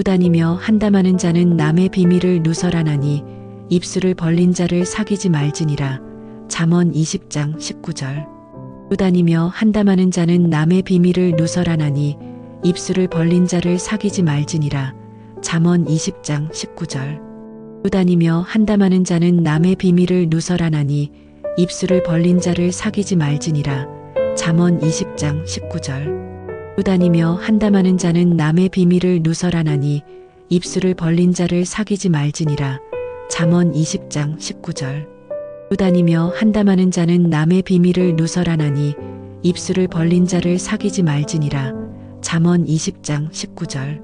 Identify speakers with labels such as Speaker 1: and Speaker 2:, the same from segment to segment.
Speaker 1: 다니며 한담하는 자는 남의 비밀을 누설하나니 입술을 벌린 자를 사귀지 말지니라. 잠언 20장 19절. 다니며 한담하는 자는 남의 비밀을 누설하나니 입술을 벌린 자를 사귀지 말지니라. 잠언 20장 19절. 다니며 한담하는 자는 남의 비밀을 누설하나니 입술을 벌린 자를 사귀지 말지니라. 잠언 20장 19절. 다니며 한담하는 자는 남의 비밀을 누설하나니 입술을 벌린 자를 사귀지 말지니라. 잠언 20장 19절. 다니며 한담하는 자는 남의 비밀을 누설하나니 입술을 벌린 자를 사귀지 말지니라. 잠언 20장 19절.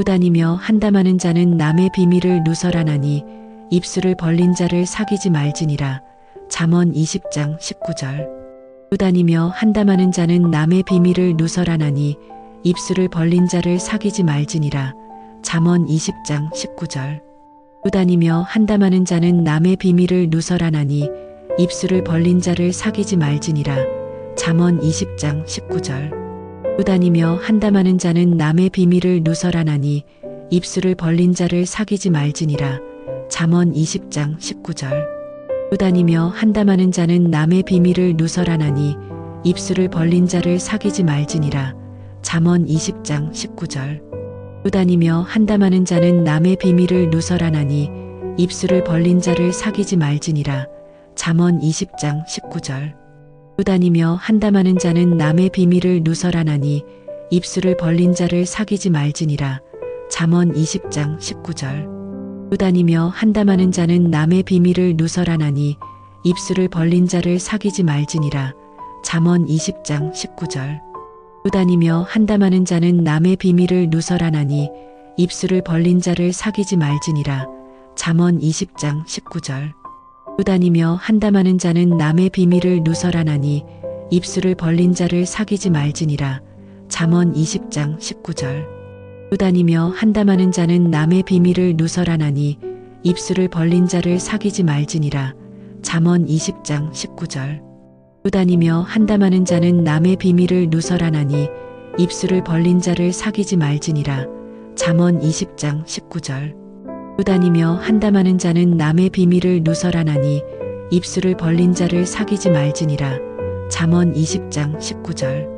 Speaker 1: 다니며 한담하는 자는 남의 비밀을 누설하나니 입술을 벌린 자를 사귀지 말지니라. 잠언 20장 19절. 다니며 한담하는 자는 남의 비밀을 누설하나니 입술을 벌린 자를 사귀지 말지니라. 잠언 20장 19절. 다니며 한담하는 자는 남의 비밀을 누설하나니 입술을 벌린 자를 사귀지 말지니라. 잠언 20장 19절. 다니며 한담하는 자는 남의 비밀을 누설하나니 입술을 벌린 자를 사귀지 말지니라. 잠언 20장 19절. 다니며 한담하는 자는 남의 비밀을 누설하나니 입술을 벌린 자를 사귀지 말지니라. 잠언 20장 19절. 다니며 한담하는 자는 남의 비밀을 누설하나니 입술을 벌린 자를 사귀지 말지니라. 잠언 20장 19절. 다니며 한담하는 자는 남의 비밀을 누설하나니 입술을 벌린 자를 사귀지 말지니라. 잠언 20장 19절. 다니며 한담하는 자는 남의 비밀을 누설하나니 입술을 벌린 자를 사귀지 말지니라. 잠언 20장 19절. 다니며 한담하는 자는 남의 비밀을 누설하나니 입술을 벌린 자를 사귀지 말지니라. 잠언 20장 19절. 다니며 한담하는 자는 남의 비밀을 누설하나니 입술을 벌린 자를 사귀지 말지니라. 잠언 20장 19절. 다니며 한담하는 자는 남의 비밀을 누설하나니 입술을 벌린 자를 사귀지 말지니라. 잠언 20장 19절. 다니며 한담하는 자는 남의 비밀을 누설하나니 입술을 벌린 자를 사귀지 말지니라. 잠언 20장 19절. 다니며 한담하는 자는 남의 비밀을 누설하나니 입술을 벌린 자를 사귀지 말지니라. 잠언 20장 19절. 다니며 한담하는 자는 남의 비밀을 누설하나니 입술을 벌린 자를 사귀지 말지니라. 잠언 20장 19절.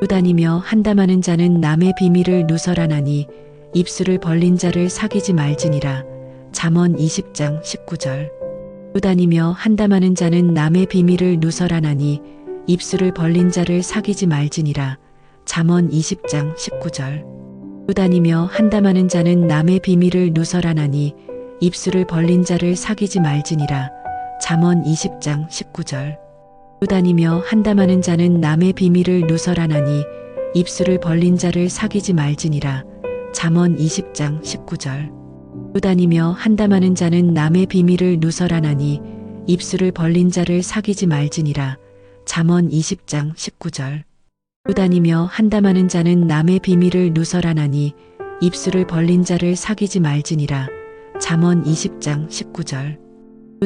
Speaker 1: 다니며 한담하는 자는 남의 비밀을 누설하나니 입술을 벌린 자를 사귀지 말지니라. 잠언 20장 19절. 다니며 한담하는 자는 남의 비밀을 누설하나니 입술을 벌린 자를 사귀지 말지니라. 잠언 20장 19절. 다니며 한담하는 자는 남의 비밀을 누설하나니 입술을 벌린 자를 사귀지 말지니라. 잠언 20장 19절. 다니며 한담하는 자는 남의 비밀을 누설하나니 입술을 벌린 자를 사귀지 말지니라. 잠언 20장 19절. 다니며 한담하는 자는 남의 비밀을 누설하나니 입술을 벌린 자를 사귀지 말지니라. 잠언 20장 19절.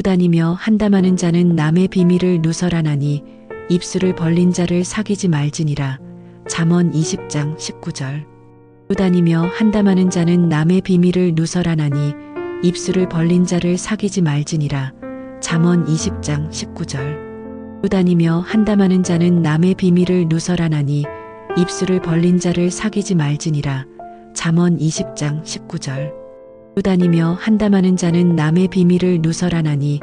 Speaker 1: 다니며 한담하는 자는 남의 비밀을 누설하나니 입술을 벌린 자를 사귀지 말지니라. 잠언 20장 19절. 다니며 한담하는 자는 남의 비밀을 누설하나니 입술을 벌린 자를 사귀지 말지니라. 잠언 20장 19절. 다니며 한담하는 자는 남의 비밀을 누설하나니 입술을 벌린 자를 사귀지 말지니라. 잠언 20장 19절. 다니며 한담하는 자는 남의 비밀을 누설하나니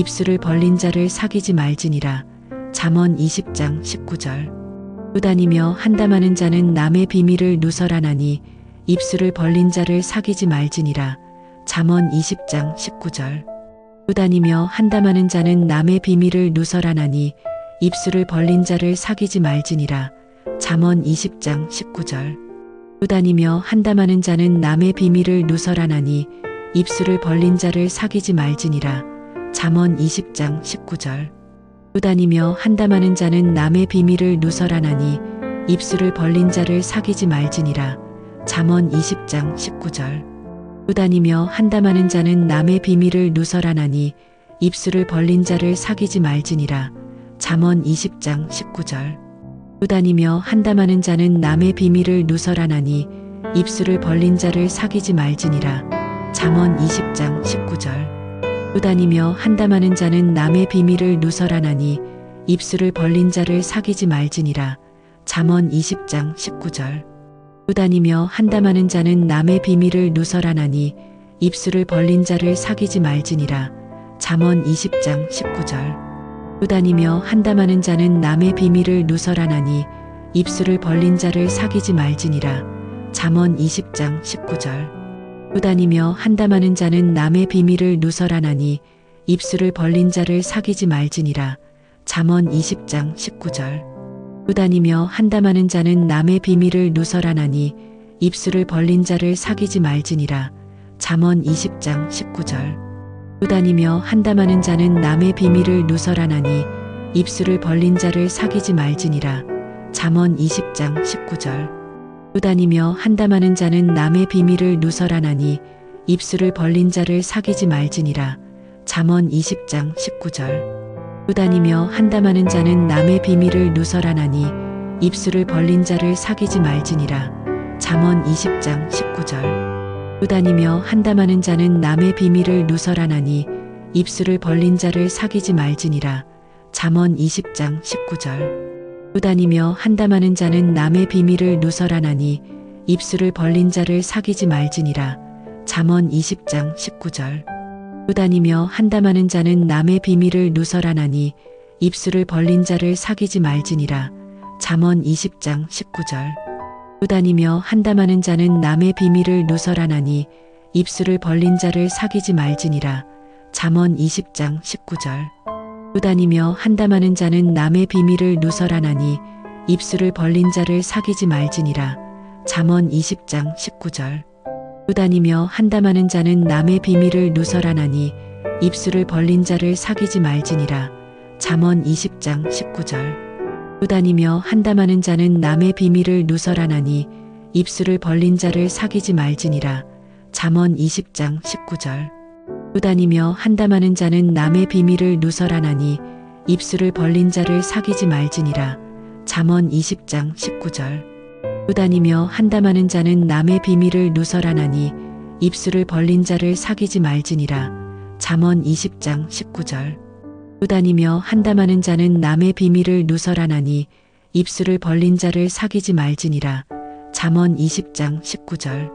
Speaker 1: 입술을 벌린 자를 사귀지 말지니라. 잠언 20장 19절. 다니며 한담하는 자는 남의 비밀을 누설하나니 입술을 벌린 자를 사귀지 말지니라. 잠언 20장 19절. 다니며 한담하는 자는 남의 비밀을 누설하나니 입술을 벌린 자를 사귀지 말지니라. 잠언 20장 19절. 다니며 한담하는 자는 남의 비밀을 누설하나니 입술을 벌린 자를 사귀지 말지니라. 잠언 20장 19절. 다니며 한담하는 자는 남의 비밀을 누설하나니 입술을 벌린 자를 사귀지 말지니라. 잠언 20장 19절. 다니며 한담하는 자는 남의 비밀을 누설하나니 입술을 벌린 자를 사귀지 말지니라. 잠언 20장 19절. 다니며 한담하는 자는 남의 비밀을 누설하나니 입술을 벌린 자를 사귀지 말지니라. 잠언 20장 19절. 다니며 한담하는 자는 남의 비밀을 누설하나니 입술을 벌린 자를 사귀지 말지니라. 잠언 20장 19절. 다니며 한담하는 자는 남의 비밀을 누설하나니 입술을 벌린 자를 사귀지 말지니라. 잠언 20장 19절. 다니며 한담하는 자는 남의 비밀을 누설하나니 입술을 벌린 자를 사귀지 말지니라. 잠언 20장 19절. 다니며 한담하는 자는 남의 비밀을 누설하나니 입술을 벌린 자를 사귀지 말지니라. 잠언 20장 19절. 다니며 한담하는 자는 남의 비밀을 누설하나니 입술을 벌린 자를 사귀지 말지니라. 잠언 20장 19절. 다니며 한담하는 자는 남의 비밀을 누설하나니 입술을 벌린 자를 사귀지 말지니라. 잠언 20장 19절. 다니며 한담하는 자는 남의 비밀을 누설하나니 입술을 벌린 자를 사귀지 말지니라. 잠언 20장 19절. 다니며 한담하는 자는 남의 비밀을 누설하나니 입술을 벌린 자를 사귀지 말지니라. 잠언 20장 19절. 다니며 한담하는 자는 남의 비밀을 누설하나니 입술을 벌린 자를 사귀지 말지니라. 잠언 20장 19절. 다니며 한담하는 자는 남의 비밀을 누설하나니 입술을 벌린 자를 사귀지 말지니라. 잠언 20장 19절. 다니며 한담하는 자는 남의 비밀을 누설하나니 입술을 벌린 자를 사귀지 말지니라. 잠언 20장 19절. 다니며 한담하는 자는 남의 비밀을 누설하나니 입술을 벌린 자를 사귀지 말지니라. 잠언 20장 19절. 다니며 한담하는 자는 남의 비밀을 누설하나니 입술을 벌린 자를 사귀지 말지니라. 잠언 20장 19절. 다니며 한담하는 자는 남의 비밀을 누설하나니 입술을 벌린 자를 사귀지 말지니라. 잠언 20장 19절. 다니며 한담하는 자는 남의 비밀을 누설하나니 입술을 벌린 자를 사귀지 말지니라. 잠언 20장 19절. 다니며 한담하는 자는 남의 비밀을 누설하나니 입술을 벌린 자를 사귀지 말지니라. 잠언 20장 19절. 다니며 한담하는 자는 남의 비밀을 누설하나니 입술을 벌린 자를 사귀지 말지니라. 잠언 20장 19절. 다니며 한담하는 자는 남의 비밀을 누설하나니 입술을 벌린 자를 사귀지 말지니라. 잠언 20장 19절. 다니며 한담하는 자는 남의 비밀을 누설하나니 입술을 벌린 자를 사귀지 말지니라. 잠언 20장 19절.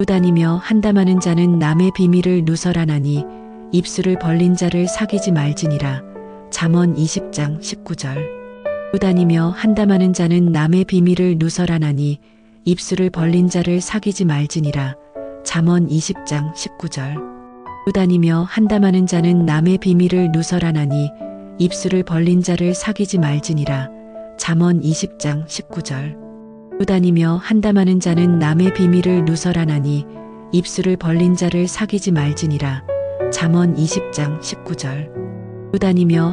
Speaker 1: 다니며 한담하는 자는 남의 비밀을 누설하나니 입술을 벌린 자를 사귀지 말지니라. 잠언 20장 19절. 다니며 한담하는 자는 남의 비밀을 누설하나니 입술을 벌린 자를 사귀지 말지니라. 잠언 20장 19절. 다니며 한담하는 자는 남의 비밀을 누설하나니 입술을 벌린 자를 사귀지 말지니라. 잠언 20장 19절. 다니며 한담하는 자는 남의 비밀을 누설하나니 입술을 벌린 자를 사귀지 말지니라. 잠언 20장 19절. 다니며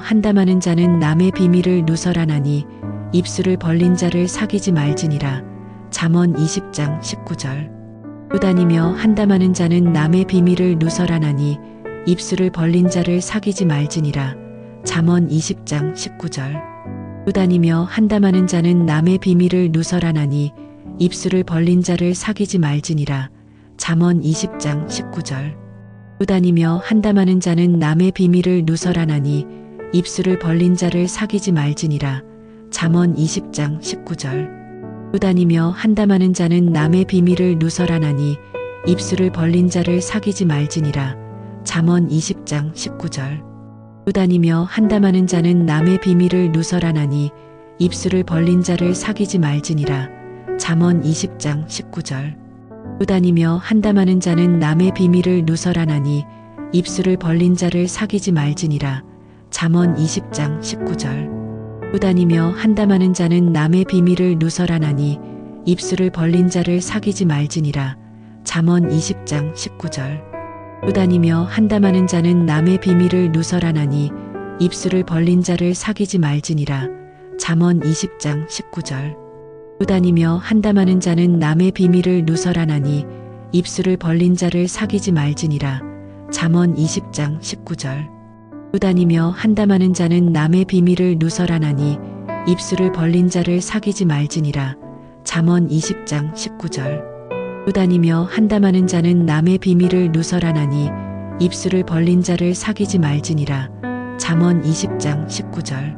Speaker 1: 한담하는 자는 남의 비밀을 누설하나니 입술을 벌린 자를 사귀지 말지니라. 잠언 20장 19절. 다니며 한담하는 자는 남의 비밀을 누설하나니 입술을 벌린 자를 사귀지 말지니라. 잠언 20장 19절. 다니며 한담하는 자는 남의 비밀을 누설하나니 입술을 벌린 자를 사귀지 말지니라. 잠언 20장 19절. 다니며 한담하는 자는 남의 비밀을 누설하나니 입술을 벌린 자를 사귀지 말지니라. 잠언 20장 19절. 다니며 한담하는 자는 남의 비밀을 누설하나니 입술을 벌린 자를 사귀지 말지니라. 잠언 20장 19절. 다니며 한담하는 자는 남의 비밀을 누설하나니 입술을 벌린 자를 사귀지 말지니라. 잠언 20장 19절. 다니며 한담하는 자는 남의 비밀을 누설하나니 입술을 벌린 자를 사귀지 말지니라. 잠언 20장 19절. 다니며 한담하는 자는 남의 비밀을 누설하나니 입술을 벌린 자를 사귀지 말지니라. 잠언 20장 19절. 다니며 한담하는 자는 남의 비밀을 누설하나니 입술을 벌린 자를 사귀지 말지니라. 잠언 20장 19절. 다니며 한담하는 자는 남의 비밀을 누설하나니 입술을 벌린 자를 사귀지 말지니라. 잠언 20장 19절. 다니며 한담하는 자는 남의 비밀을 누설하나니 입술을 벌린 자를 사귀지 말지니라. 잠언 20장 19절.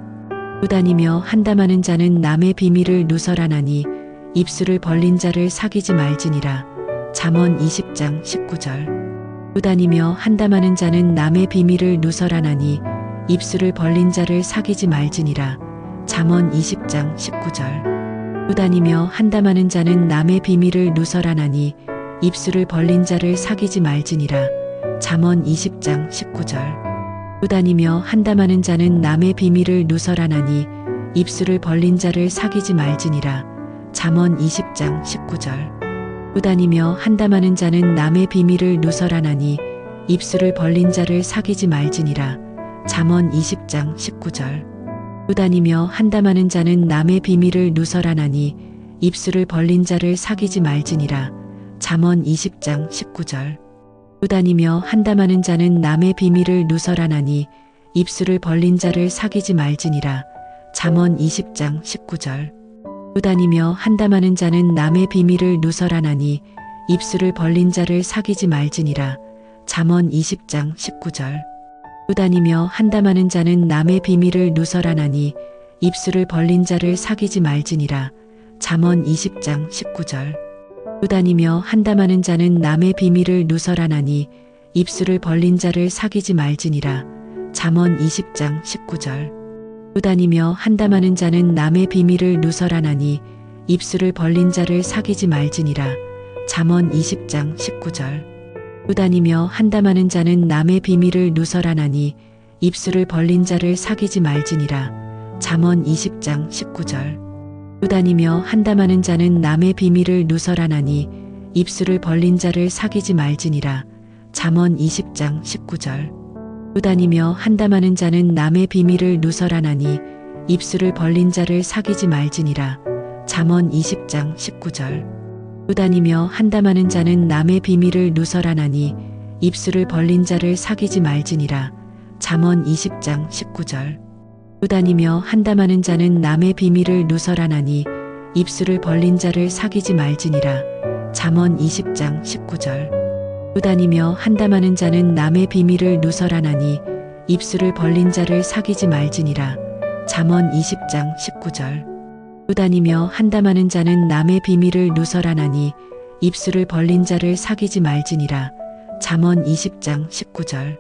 Speaker 1: 다니며 한담하는 자는 남의 비밀을 누설하나니 입술을 벌린 자를 사귀지 말지니라. 잠언 20장 19절. 다니며 한담하는 자는 남의 비밀을 누설하나니 입술을 벌린 자를 사귀지 말지니라. 잠언 20장 19절. 다니며 한담하는 자는 남의 비밀을 누설하나니 입술을 벌린 자를 사귀지 말지니라. 잠언 20장 19절. 다니며 한담하는 자는 남의 비밀을 누설하나니 입술을 벌린 자를 사귀지 말지니라. 잠언 20장 19절. 다니며 한담하는 자는 남의 비밀을 누설하나니 입술을 벌린 자를 사귀지 말지니라. 잠언 20장 19절. 다니며 한담하는 자는 남의 비밀을 누설하나니 입술을 벌린 자를 사귀지 말지니라. 잠언 20장 19절. 다니며 한담하는 자는 남의 비밀을 누설하나니 입술을 벌린 자를 사귀지 말지니라. 잠언 20장 19절. 다니며 한담하는 자는 남의 비밀을 누설하나니 입술을 벌린 자를 사귀지 말지니라. 잠언 20장 19절. 다니며 한담하는 자는 남의 비밀을 누설하나니 입술을 벌린 자를 사귀지 말지니라. 잠언 20장 19절. 다니며 한담하는 자는 남의 비밀을 누설하나니 입술을 벌린 자를 사귀지 말지니라. 잠언 20장 19절. 다니며 한담하는 자는 남의 비밀을 누설하나니 입술을 벌린 자를 사귀지 말지니라. 잠언 20장 19절. 다니며 한담하는 자는 남의 비밀을 누설하나니 입술을 벌린 자를 사귀지 말지니라. 잠언 20장 19절. 다니며 한담하는 자는 남의 비밀을 누설하나니 입술을 벌린 자를 사귀지 말지니라. 잠언 20장 19절. 다니며 한담하는 자는 남의 비밀을 누설하나니 입술을 벌린 자를 사귀지 말지니라. 잠언 20장 19절. 다니며 한담하는 자는 남의 비밀을 누설하나니 입술을 벌린 자를 사귀지 말지니라. 잠언 20장 19절. 다니며 한담하는 자는 남의 비밀을 누설하나니 입술을 벌린 자를 사귀지 말지니라. 잠언 20장 19절. 다니며 한담하는 자는 남의 비밀을 누설하나니 입술을 벌린 자를 사귀지 말지니라. 잠언 20장 19절. 다니며 한담하는 자는 남의 비밀을 누설하나니 입술을 벌린 자를 사귀지 말지니라. 잠언 20장 19절. 다니며 한담하는 자는 남의 비밀을 누설하나니 입술을 벌린 자를 사귀지 말지니라. 잠언 20장 19절.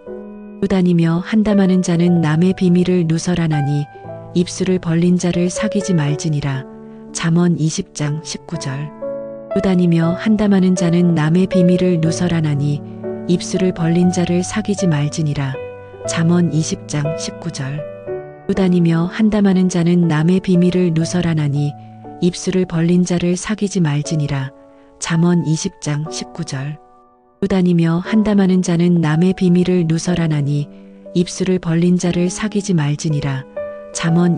Speaker 1: 다니며 한담하는 자는 남의 비밀을 누설하나니 입술을 벌린 자를 사귀지 말지니라. 잠언 20장 19절. 다니며 한담하는 자는 남의 비밀을 누설하나니 입술을 벌린 자를 사귀지 말지니라. 잠언 20장 19절. 다니며 한담하는 자는 남의 비밀을 누설하나니 입술을 벌린 자를 사귀지 말지니라. 잠언 20장 19절. 다니며 한담하는 자는 남의 비밀을 누설하나니 입술을 벌린 자를 사귀지 말지니라. 잠언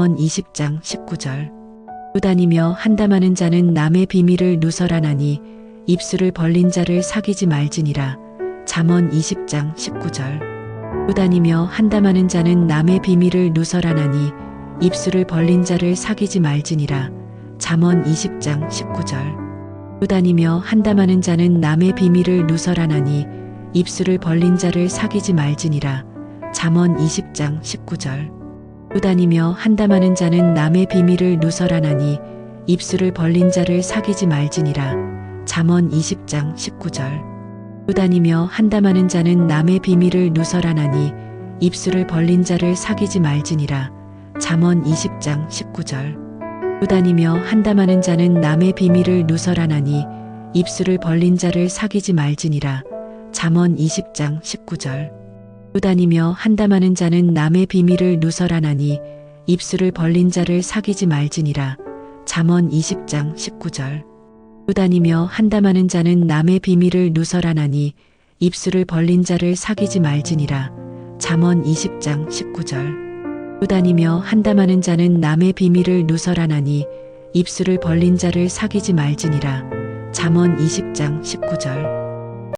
Speaker 1: 20장 19절. 다니며 한담하는 자는 남의 비밀을 누설하나니 입술을 벌린 자를 사귀지 말지니라. 잠언 20장 19절. 다니며 한담하는 자는 남의 비밀을 누설하나니 입술을 벌린 자를 사귀지 말지니라. 잠언 20장 19절. 다니며 한담하는 자는 남의 비밀을 누설하나니 입술을 벌린 자를 사귀지 말지니라. 잠언 20장 19절. 다니며 한담하는 자는 남의 비밀을 누설하나니 입술을 벌린 자를 사귀지 말지니라. 잠언 20장 19절. 다니며 한담하는 자는 남의 비밀을 누설하나니 입술을 벌린 자를 사귀지 말지니라. 잠언 20장 19절. 다니며 한담하는 자는 남의 비밀을 누설하나니 입술을 벌린 자를 사귀지 말지니라. 잠언 20장 19절. 다니며 한담하는 자는 남의 비밀을 누설하나니 입술을 벌린 자를 사귀지 말지니라. 잠언 20장 19절. 다니며 한담하는 자는 남의 비밀을 누설하나니 입술을 벌린 자를 사귀지 말지니라. 잠언 20장 19절. 다니며 한담하는 자는 남의 비밀을 누설하나니 입술을 벌린 자를 사귀지 말지니라. 잠언 20장 19절.